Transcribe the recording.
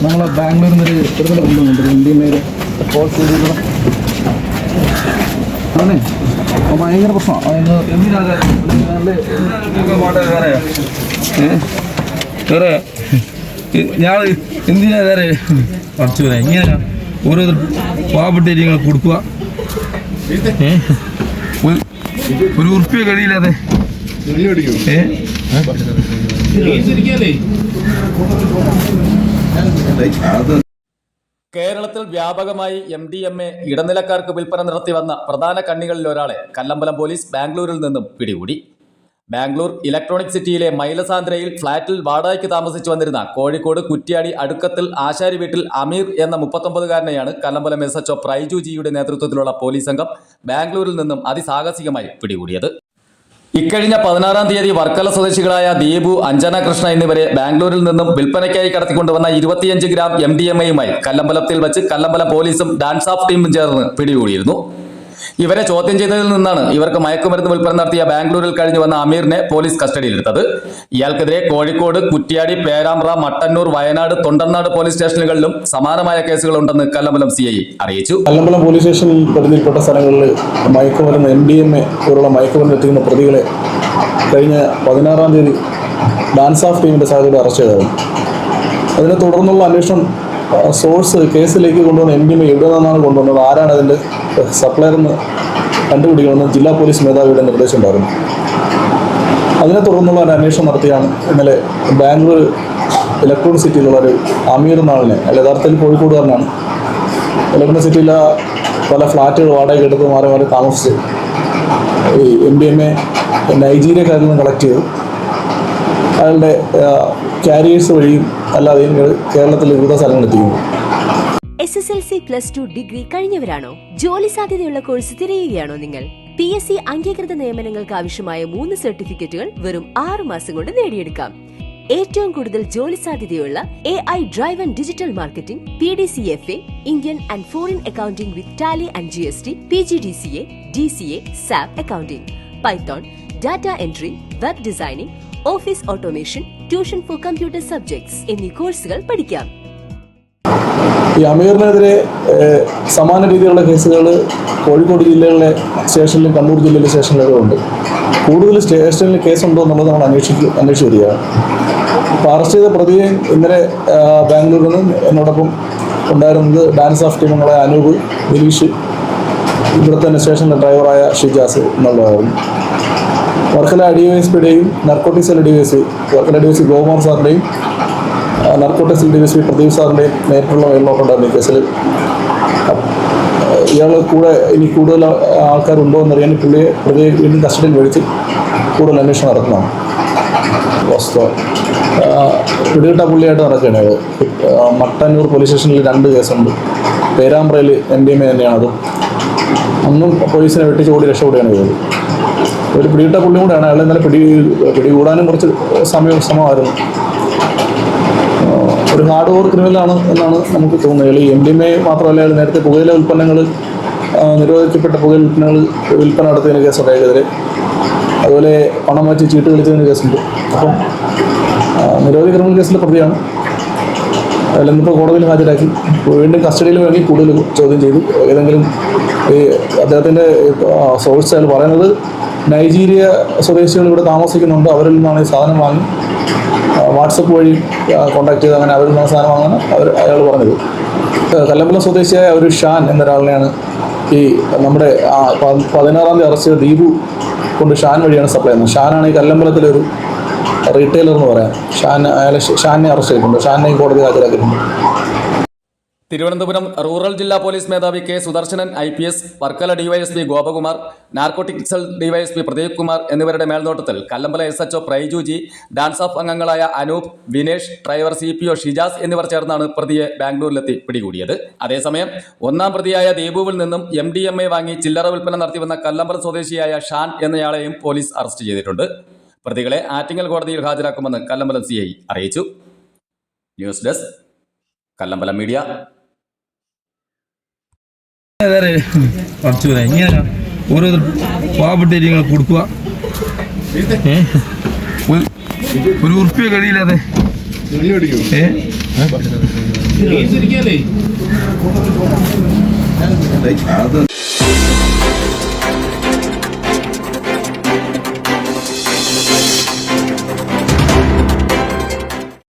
നമ്മൾ ബാംഗ്ലൂരിൽ നിന്ന് ഇന്ത്യയിൽ ആണേ ഭയങ്കര പ്രശ്നമാണ്. വേറെ ഞാൻ എന്തിനാ വേറെ പഠിച്ചു വരാം ഇങ്ങനെ ഓരോ പാവപ്പെട്ട നിങ്ങൾ കൊടുക്കുക. ഒരു ഉറുപ്പിയ കഴിയില്ലാതെ കേരളത്തിൽ വ്യാപകമായി MDMA ഇടനിലക്കാർക്ക് വിൽപ്പന നടത്തി വന്ന പ്രധാന കണ്ണികളിൽ ഒരാളെ കല്ലമ്പലം പോലീസ് ബാംഗ്ലൂരിൽ നിന്നും പിടികൂടി. ബാംഗ്ലൂർ ഇലക്ട്രോണിക് സിറ്റിയിലെ മൈലസാന്ദ്രയിൽ ഫ്ളാറ്റിൽ വാടകയ്ക്ക് താമസിച്ചു വന്നിരുന്ന കോഴിക്കോട് കുറ്റ്യാടി അടുക്കത്തിൽ ആശാരി വീട്ടിൽ അമീർ എന്ന 39-കാരനെയാണ് കല്ലമ്പലം SHO പ്രൈജുജിയുടെ നേതൃത്വത്തിലുള്ള പോലീസ് സംഘം ബാംഗ്ലൂരിൽ നിന്നും അതിസാഹസികമായി പിടികൂടിയത്. ഇക്കഴിഞ്ഞ 16-ാം തീയതി വർക്കല സ്വദേശികളായ ദീപു, അഞ്ജന കൃഷ്ണ എന്നിവരെ ബാംഗ്ലൂരിൽ നിന്നും വിൽപ്പനയ്ക്കായി കടത്തിക്കൊണ്ടുവന്ന 25 ഗ്രാം MDMA-യുമായി കല്ലമ്പലത്തിൽ വെച്ച് കല്ലമ്പലം പോലീസും ഡാൻസ് ഓഫ് ടീമും ചേർന്ന് പിടികൂടിയിരുന്നു. ഇവരെ ചോദ്യം ചെയ്തതിൽ നിന്നാണ് ഇവർക്ക് മയക്കുമരുന്ന് വിൽപ്പന നടത്തിയ ബാംഗ്ലൂരിൽ കഴിഞ്ഞു വന്ന അമീറിനെ പോലീസ് കസ്റ്റഡിയിലെടുത്തത്. ഇയാൾക്കെതിരെ കോഴിക്കോട്, കുറ്റ്യാടി, പേരാമ്പ്ര, മട്ടന്നൂർ, വയനാട്, തൊണ്ടർനാട് പോലീസ് സ്റ്റേഷനുകളിലും സമാനമായ കേസുകളുണ്ടെന്ന് കല്ലമ്പലം CI അറിയിച്ചു. കല്ലമ്പലം പോലീസ് സ്റ്റേഷൻ പരിധിയിൽപ്പെട്ട സ്ഥലങ്ങളിൽ മയക്കുമരുന്ന് MDMA പോലുള്ള മയക്കുമരുന്ന് എത്തിക്കുന്ന പ്രതികളെ കഴിഞ്ഞ 16-ാം തീയതി ഡാൻസ് ഓഫ് ടീമിന്റെ സാഹചര്യം അറസ്റ്റ് ചെയ്തതാണ്. അതിനെ തുടർന്നുള്ള അന്വേഷണം സോഴ്സ് കേസിലേക്ക് കൊണ്ടുവന്ന MDMA എവിടെ നിന്നാണ് കൊണ്ടുവന്നത്, ആരാണ് അതിൻ്റെ സപ്ലയർ എന്ന് കണ്ടുപിടിക്കണമെന്ന് ജില്ലാ പോലീസ് മേധാവിയുടെ നിർദ്ദേശം ഉണ്ടായിരുന്നു. അതിനെ തുടർന്നുള്ള ഒരു അന്വേഷണം നടത്തിയാണ് ഇന്നലെ ബാംഗ്ലൂർ ഇലക്ട്രോണിക് സിറ്റിയിലുള്ള ഒരു അമീർ നാളിനെ, യഥാർത്ഥത്തിൽ കോഴിക്കോടുകാരനാണ്, ഇലക്ട്രോണിക് സിറ്റിയിലെ പല ഫ്ലാറ്റുകൾ വാടകയ്ക്ക് എടുത്ത് മാറി മാറി താമസിച്ച് ഈ MDMA നൈജീരിയക്കാരിൽ നിന്ന് കളക്ട് ചെയ്തു അയാളുടെ കാരിയേഴ്സ് വഴിയും അല്ലാതെയും കേരളത്തിലെ വിവിധ സ്ഥലങ്ങളെത്തിക്കുന്നു. SSLC+2 degree കഴിഞ്ഞവരാണോ? ജോലി സാധ്യതയുള്ള കോഴ്സ് തിരയുകയാണോ നിങ്ങൾ? PSC അംഗീകൃത നിയമനങ്ങൾക്ക് ആവശ്യമായ 3 സർട്ടിഫിക്കറ്റുകൾ വെറും 6 മാസം കൊണ്ട് നേടിയെടുക്കാം. ഏറ്റവും കൂടുതൽ ജോലി സാധ്യതയുള്ള AI driven digital marketing, PDCFA, Indian and foreign accounting with Tally and GST, PGDCA, DCA, SAP accounting, Python, data entry, web designing, office automation, tuition for computer subjects എന്നീ കോഴ്സുകൾ പഠിക്കാം. ഈ അമീറിനെതിരെ സമാന രീതിയിലുള്ള കേസുകൾ കോഴിക്കോട് ജില്ലയിലെ സ്റ്റേഷനിലും കണ്ണൂർ ജില്ലയിലെ സ്റ്റേഷനിലും ഉണ്ട്. കൂടുതൽ സ്റ്റേഷനിൽ കേസുണ്ടോ എന്നുള്ളത് നമ്മൾ അന്വേഷിച്ച് വരികയാണ്. അപ്പോൾ അറസ്റ്റ് ചെയ്ത പ്രതിയെ ഇന്നലെ ബാംഗ്ലൂരിൽ നിന്ന് എന്നോടൊപ്പം ഉണ്ടായിരുന്നത് ഡാൻസ് ഓഫ് ടീമുകളായ അനൂപ്, ദിലീഷ്, ഇവിടുത്തെ തന്നെ സ്റ്റേഷനിലെ ഡ്രൈവറായ ഷിജാസ് എന്നുള്ളതായിരുന്നു. വർക്കല DYSPയുടെയും narcotics DYSP Varkala DYSP Gokumar സാറിൻ്റെയും നർക്കോട്ടിക്സ് DYSP പ്രദീപ് സാറിൻ്റെയും നേരിട്ടുള്ള മേൽനോട്ടമുണ്ടായിരുന്നു ഈ കേസിൽ. ഇയാൾ കൂടെ ഇനി കൂടുതൽ ആൾക്കാരുണ്ടോ എന്നറിയാൻ പ്രതിയെ വീണ്ടും കസ്റ്റഡിയിൽ മേടിച്ച് കൂടുതൽ അന്വേഷണം നടത്തുന്നതാണ്. വാസ്തവം പിടികിട്ട പുള്ളിയായിട്ട് നടക്കുകയാണ്. മട്ടന്നൂർ പോലീസ് സ്റ്റേഷനിൽ 2 കേസുണ്ട്. പേരാമ്പ്രയിൽ MDMA തന്നെയാണ്. അതും അന്നും പോലീസിനെ വെട്ടിച്ച് ഓടി രക്ഷപ്പെടുകയാണ് ചെയ്തത്. ഒരു പിടികിട്ട പുള്ളിയും കൂടെയാണ്. അയാൾ ഇന്നലെ പിടികൂടാനും കുറച്ച് സമയമായിരുന്നു. ഒരു ഹാർഡ് കോർ ക്രിമിനലാണ് എന്നാണ് നമുക്ക് തോന്നുന്നത്. ഈ MDMA മാത്രമല്ല, അയാൾ നേരത്തെ പുകയില ഉൽപ്പന്നങ്ങൾ, നിരോധിക്കപ്പെട്ട പുകയില ഉൽപ്പന്നങ്ങൾ വിൽപ്പന നടത്തിയതിന് കേസുണ്ട് അയാൾക്കെതിരെ. അതുപോലെ പണം മാറ്റി ചീട്ട് കളിച്ചതിന് കേസുണ്ട്. അപ്പം നിരവധി ക്രിമിനൽ കേസിലെ പ്രതിയാണ്. അതിലിന്നിപ്പോൾ കോടതിയിൽ ഹാജരാക്കി വീണ്ടും കസ്റ്റഡിയിൽ വേണ്ടി കൂടുതൽ ചോദ്യം ചെയ്തു. ഏതെങ്കിലും ഈ അദ്ദേഹത്തിൻ്റെ സോഴ്സ് അയാൾ പറയുന്നത് നൈജീരിയ സ്വദേശികൾ ഇവിടെ താമസിക്കുന്നുണ്ട്, അവരിൽ നിന്നാണ് ഈ സാധനം വാങ്ങി വാട്സപ്പ് വഴി കോൺടാക്ട് ചെയ്ത് അങ്ങനെ അവരിൽ നിന്നാണ് സാധനം വാങ്ങാൻ അയാൾ പറഞ്ഞത്. കല്ലമ്പലം സ്വദേശിയായ ഒരു ഷാൻ എന്നൊരാളിനെയാണ് ഈ നമ്മുടെ 16-ാം തീയതി അറസ്റ്റ് ചെയ്ത ദീപു കൊണ്ട് ഷാൻ വഴിയാണ് സപ്ലൈ ചെയ്യുന്നത്. ഷാനാണ് ഈ കല്ലമ്പലത്തിലൊരു റീറ്റെയിലർ എന്ന് പറയാം. ഷാനെ അറസ്റ്റ് ചെയ്തിട്ടുണ്ട്. ഷാനെ കോടതി ഹാജരാക്കിയിട്ടുണ്ട്. തിരുവനന്തപുരം റൂറൽ ജില്ലാ പോലീസ് മേധാവി K. Sudarshanan IPS, Varkala DYSP Gopakumar, narcotics DYSP Pradeep Kumar എന്നിവരുടെ മേൽനോട്ടത്തിൽ കല്ലമ്പല SHO പ്രൈജുജി, ഡാൻസ് ഓഫ് അംഗങ്ങളായ അനൂപ്, വിനേഷ്, ഡ്രൈവർ CPO ഷിജാസ് എന്നിവർ ചേർന്നാണ് പ്രതിയെ ബാംഗ്ലൂരിലെത്തി പിടികൂടിയത്. അതേസമയം 1-ാം പ്രതിയായ ദീപുവിൽ നിന്നും MDMA വാങ്ങി ചില്ലറ വിൽപ്പന നടത്തിവന്ന കല്ലമ്പലം സ്വദേശിയായ ഷാൻ എന്നയാളെയും പോലീസ് അറസ്റ്റ് ചെയ്തിട്ടുണ്ട്. പ്രതികളെ ആറ്റിങ്ങൽ കോടതിയിൽ ഹാജരാക്കുമെന്ന് കല്ലമ്പലം CI അറിയിച്ചു. News desk Kallambalam media. പഠിച്ചു വരാം ഇങ്ങനെ ഓരോ പാവപ്പെട്ട കൊടുക്കുക. ഒരു ഉറുപ്പ്യ കഴിയില്ലാതെ അത്